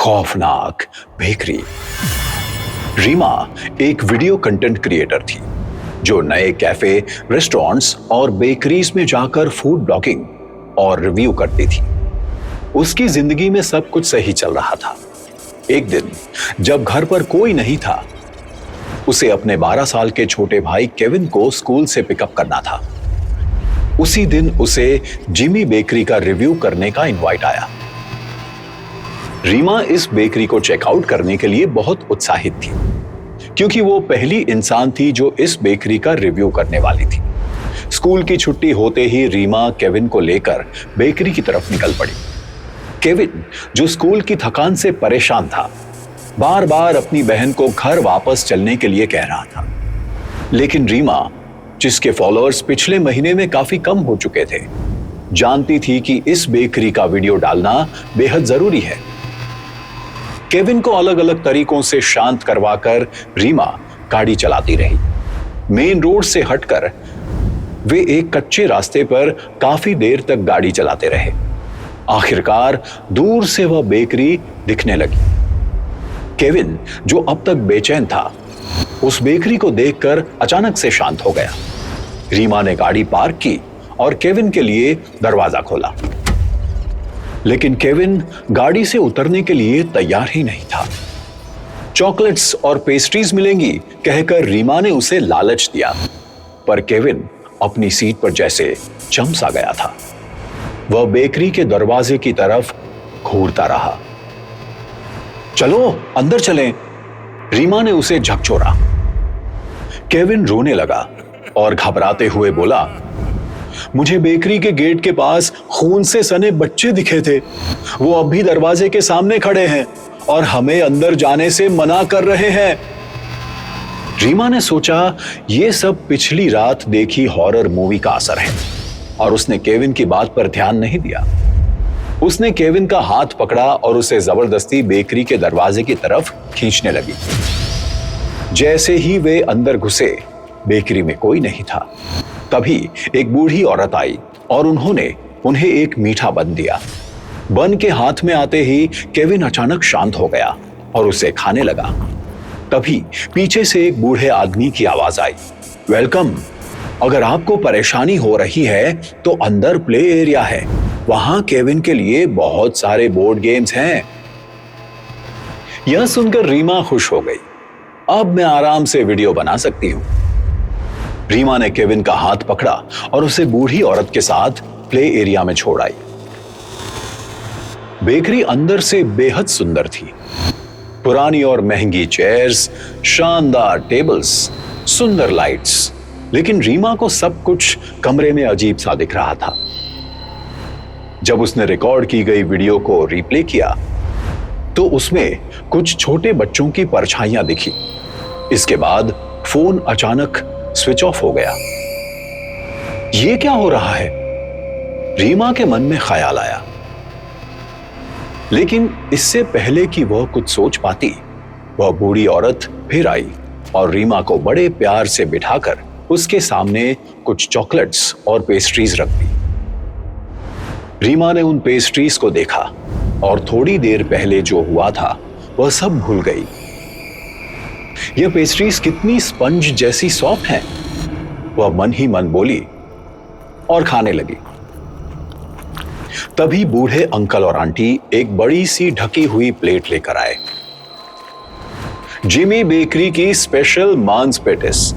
खौफनाक बेकरी। रीमा एक video content creator थी जो नए कैफे, रेस्टोरेंट्स और बेकरीज में जाकर फूड ब्लॉगिंग और रिव्यू करती थी। उसकी जिंदगी में सब कुछ सही चल रहा था। एक दिन जब घर पर कोई नहीं था, उसे अपने 12 साल के छोटे भाई केविन को स्कूल से पिकअप करना था। उसी दिन उसे जिमी बेकरी का रिव्यू करने का इनवाइट आया। रीमा इस बेकरी को चेकआउट करने के लिए बहुत उत्साहित थी, क्योंकि वो पहली इंसान थी जो इस बेकरी का रिव्यू करने वाली थी। स्कूल की छुट्टी होते ही रीमा केविन को लेकर बेकरी की तरफ निकल पड़ी। केविन, जो स्कूल की थकान से परेशान था, बार बार अपनी बहन को घर वापस चलने के लिए कह रहा था। लेकिन रीमा, जिसके फॉलोअर्स पिछले महीने में काफी कम हो चुके थे, जानती थी कि इस बेकरी का वीडियो डालना बेहद जरूरी है। केविन को अलग अलग तरीकों से शांत करवाकर रीमा गाड़ी चलाती रही। मेन रोड से हटकर वे एक कच्चे रास्ते पर काफी देर तक गाड़ी चलाते रहे। आखिरकार दूर से वह बेकरी दिखने लगी। केविन, जो अब तक बेचैन था, उस बेकरी को देखकर अचानक से शांत हो गया। रीमा ने गाड़ी पार्क की और केविन के लिए दरवाजा खोला। लेकिन केविन गाड़ी से उतरने के लिए तैयार ही नहीं था। चॉकलेट्स और पेस्ट्रीज मिलेंगी कहकर रीमा ने उसे लालच दिया, पर केविन अपनी सीट पर जैसे जम सा गया था। वह बेकरी के दरवाजे की तरफ घूरता रहा। चलो अंदर चलें, रीमा ने उसे झकझोरा। केविन रोने लगा और घबराते हुए बोला, मुझे बेकरी के गेट के पास खून से सने बच्चे दिखे थे। वो अब भी दरवाजे के सामने खड़े हैं और हमें अंदर जाने से मना कर रहे हैं। रीमा ने सोचा ये सब पिछली रात देखी हॉरर मूवी का असर है, और उसने केविन की बात पर ध्यान नहीं दिया। उसने केविन का हाथ पकड़ा और उसे जबरदस्ती बेकरी के दरवाजे की तरफ खींचने लगी। जैसे ही वे अंदर घुसे, बेकरी में कोई नहीं था। तभी एक बूढ़ी औरत आई और उन्होंने उन्हें एक मीठा बन दिया। बन के हाथ में आते ही केविन अचानक शांत हो गया और उसे खाने लगा। तभी पीछे से एक बूढ़े आदमी की आवाज आई, वेलकम। अगर आपको परेशानी हो रही है तो अंदर प्ले एरिया है, वहां केविन के लिए बहुत सारे बोर्ड गेम्स हैं। यह सुनकर रीमा खुश हो गई। अब मैं आराम से वीडियो बना सकती हूं। रीमा ने केविन का हाथ पकड़ा और उसे बूढ़ी औरत के साथ प्ले एरिया में छोड़ आई। बेकरी अंदर से बेहद सुंदर थी। पुरानी और महंगी चेयर्स, शानदार टेबल्स, सुंदर लाइट्स, लेकिन रीमा को सब कुछ कमरे में अजीब सा दिख रहा था। जब उसने रिकॉर्ड की गई वीडियो को रिप्ले किया तो उसमें कुछ छोटे बच्चों की परछाइयां दिखी। इसके बाद फोन अचानक स्विच ऑफ हो गया। यह क्या हो रहा है? रीमा के मन में ख्याल आया, लेकिन इससे पहले कि वह कुछ सोच पाती, वह बूढ़ी औरत फिर आई और रीमा को बड़े प्यार से बिठाकर उसके सामने कुछ चॉकलेट्स और पेस्ट्रीज रख दी। रीमा ने उन पेस्ट्रीज को देखा और थोड़ी देर पहले जो हुआ था वह सब भूल गई। यह पेस्ट्रीज कितनी स्पंज जैसी सॉफ्ट हैं, वह मन ही मन बोली और खाने लगी। तभी बूढ़े अंकल और आंटी एक बड़ी सी ढकी हुई प्लेट लेकर आए। जिमी बेकरी की स्पेशल मांस पेटिस,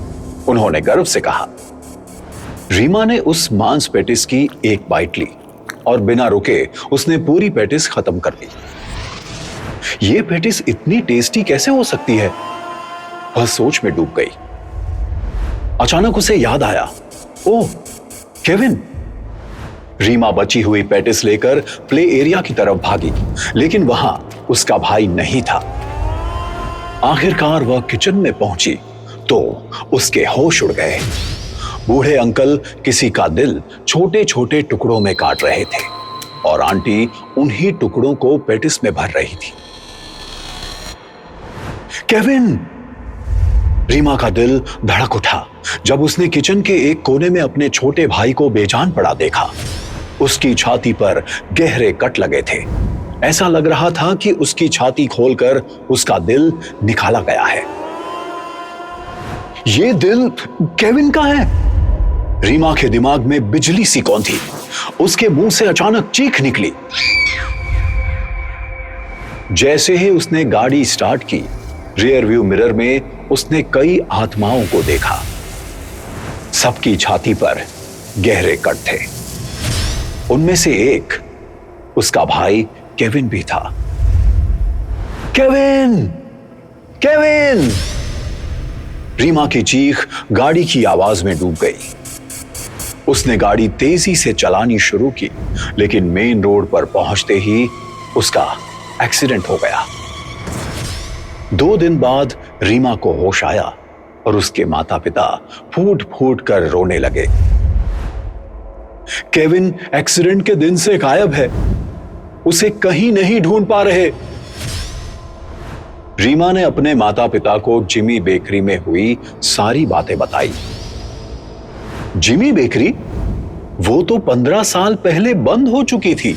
उन्होंने गर्व से कहा। रीमा ने उस मांस पेटिस की एक बाइट ली और बिना रुके उसने पूरी पेटिस खत्म कर दी। यह पेटिस इतनी टेस्टी कैसे हो सकती है? वह सोच में डूब गई। अचानक उसे याद आया, ओह केविन। रीमा बची हुई पेटिस लेकर प्ले एरिया की तरफ भागी, लेकिन वहां उसका भाई नहीं था। आखिरकार वह किचन में पहुंची तो उसके होश उड़ गए। बूढ़े अंकल किसी का दिल छोटे छोटे टुकड़ों में काट रहे थे और आंटी उन्हीं टुकड़ों को पेटिस में भर रही थी। केविन! रीमा का दिल धड़क उठा जब उसने किचन के एक कोने में अपने छोटे भाई को बेजान पड़ा देखा। उसकी छाती पर गहरे कट लगे थे। ऐसा लग रहा था कि उसकी छाती खोलकर उसका दिल निकाला गया है। ये दिल केविन का है। रीमा के दिमाग में बिजली सी कौंधी। उसके मुंह से अचानक चीख निकली। जैसे ही उसने गाड़ी स्टार्ट की, रियर व्यू मिरर में उसने कई आत्माओं को देखा। सबकी छाती पर गहरे कट थे। उनमें से एक उसका भाई केविन भी था। केविन! केविन! रीमा की चीख गाड़ी की आवाज में डूब गई। उसने गाड़ी तेजी से चलानी शुरू की, लेकिन मेन रोड पर पहुंचते ही उसका एक्सीडेंट हो गया। 2 दिन बाद रीमा को होश आया और उसके माता पिता फूट फूट कर रोने लगे। केविन एक्सीडेंट के दिन से गायब है। उसे कहीं नहीं ढूंढ पा रहे। रीमा ने अपने माता पिता को जिमी बेकरी में हुई सारी बातें बताई। Jimmy bakery? वो तो 15 साल पहले बंद हो चुकी थी।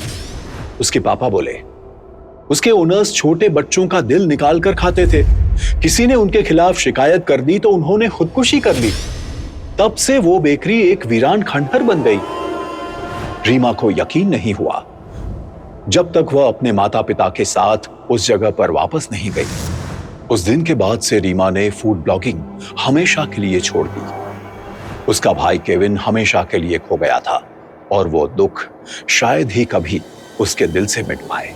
उसके पापा बोले। उसके ओनर्स छोटे बच्चों का दिल निकाल कर खाते थे। किसी ने उनके खिलाफ शिकायत कर दी तो उन्होंने खुदकुशी कर ली। तब से वो बेकरी एक वीरान खंडहर बन गई। रीमा को यकीन नहीं हुआ जब तक वह अपने माता पिता के साथ उस जगह पर वापस नहीं गई। उस दिन के बाद से रीमा ने फूड ब्लॉगिंग हमेशा के लिए छोड़ दी। उसका भाई केविन हमेशा के लिए खो गया था और वो दुख शायद ही कभी उसके दिल से मिट पाए।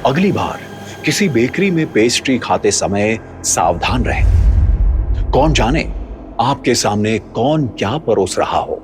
अगली बार किसी बेकरी में पेस्ट्री खाते समय सावधान रहें। कौन जाने आपके सामने कौन क्या परोस रहा हो।